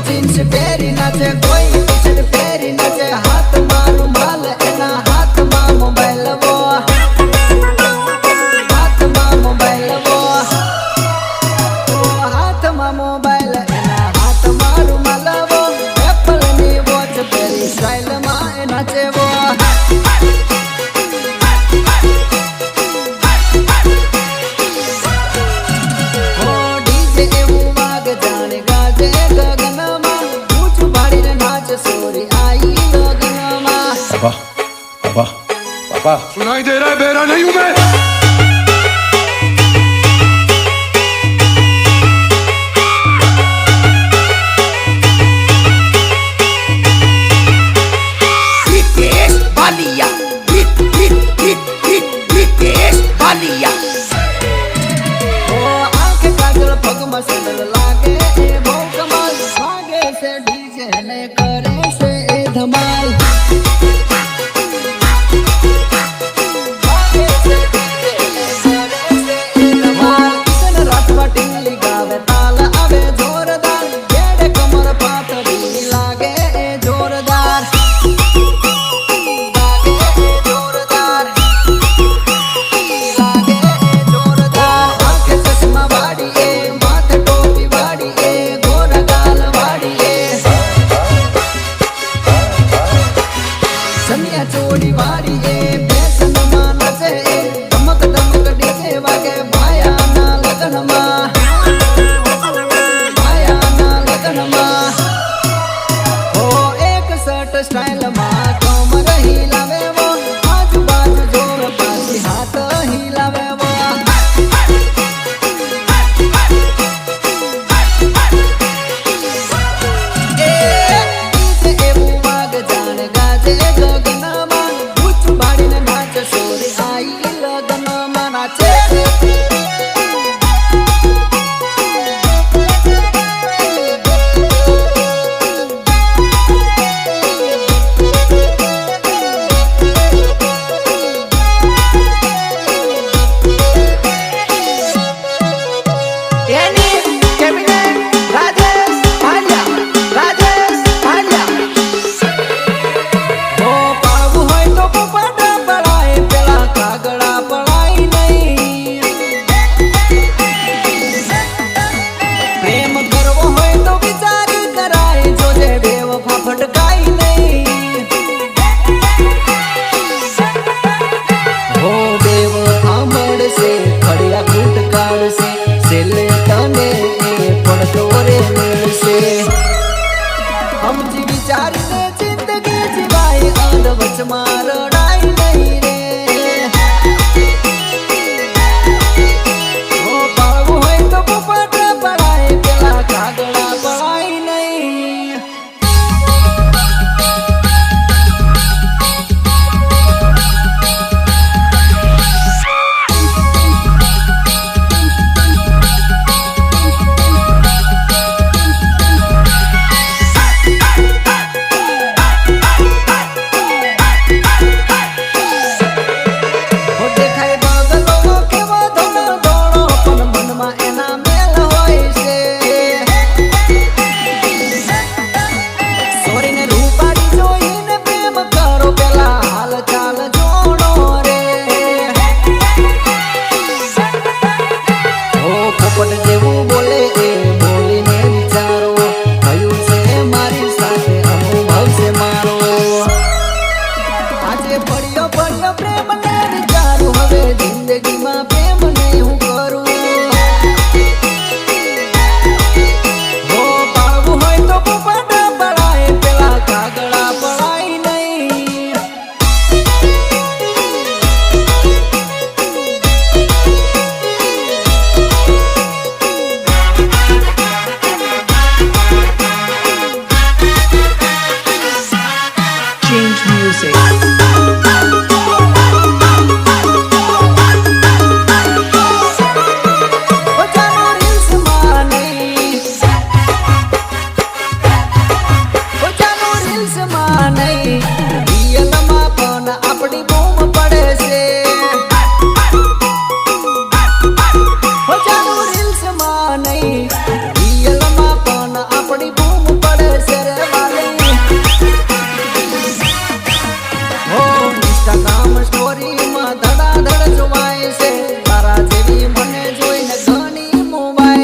Jeans પહેરી નાચે કોઈ ટી-શર્ટ પહેરી નાચે હાથમાં રૂમાલ એના હાથમાં મોબાઈલ વો હાથમાં મોબાઈલ વો હાથમાં મોબાઈલ એના હાથમાં રૂમાલ વો એપલની વોચ પહેરી સ્ટાઇલમાં એ નાચે વો पापा पापा सुनाई दे रहा है बेरा नहीं हूं मैं रितेश बालिया रितेश बालिया आंख काजल पगમાં સંદલ લાગે એ બહુ કમાલ લાગે છે ડીજે ને કરે છે એ ધમાલ લાગે છે ડીજે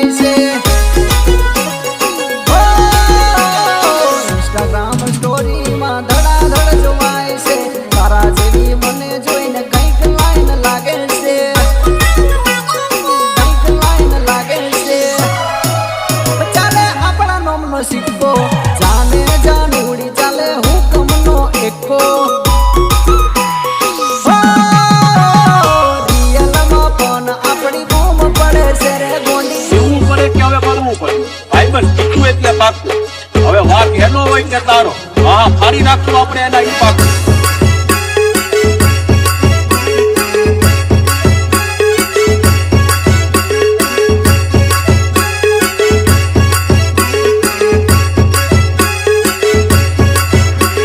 છે ઇન્સ્ટાગ્રામ સ્ટોરીમાં ધડાધડ જોવાય છે તારા જેવી મને જોઈને કંઈક લાઈન લાગે છે કંઈક લાઈન લાગે છે ચાલે આપણા નોમનો સિક્કો જાને જાન ઉડી ચાલે હુકમનો એકો રિયલમાં પણ આપણી બૂમ પડે છે રે ગોંડી એવું પડે કે હવે બનવું પડે ભાઈ બસ કીધું એટલે પાકું હવે વાક એનો હોય કે તારો હા ફાડી નાખશું આપણે એના ઈ પાકું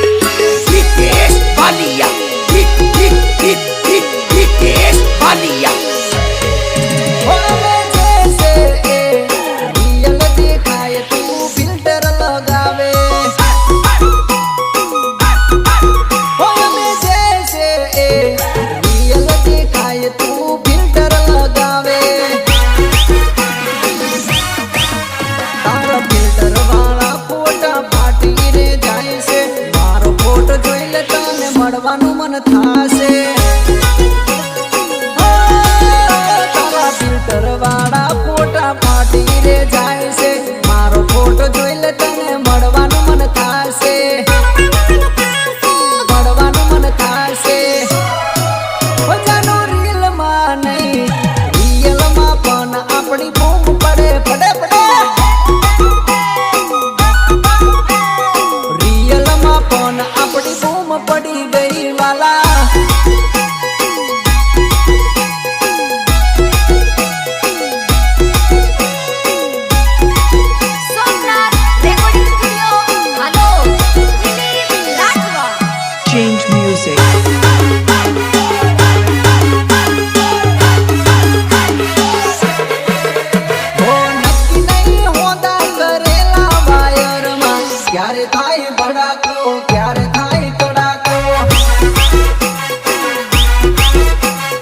Hitesh Balia. Hitesh Balia. હોવે જૈસે એ રિયલ દેખાય તું ફિલ્ટર લગાવે હોવે જૈસે એ રિયલ દેખાય તું ફિલ્ટર લગાવે તારા ફિલ્ટર વાળા ફોટા ફાટી રે જાય છે મારો ફોટો જોઈ લે તને મળવાનું મન થાશે તારા ફિલ્ટર વાળા ફોટા ફાટી રે જાય છે મારો ફોટો જોઈ લે તને મળવાનું મન થાશે મળવાનું મન થાશે હો જાનો રીલમાં નહીં રિયલમાં પણ આપણી બૂમ પડે પડે પડે રિયલમાં પણ આપણી બૂમ પડી ગઈ વાલા Somnath Recording Studio, hello, Dilip Latwa. Change music. હો નક્કી નહીં હોતા કરેલા વાયરમાં ક્યારે થાય ભડાકો ક્યારે થાય કડાકો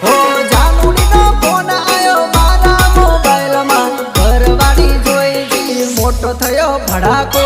હો જાનુડીનો ફોન આયો મારા મોબાઈલમાં ઘરવાળી જોઈ ગઈ મોટો થયો ભડાકો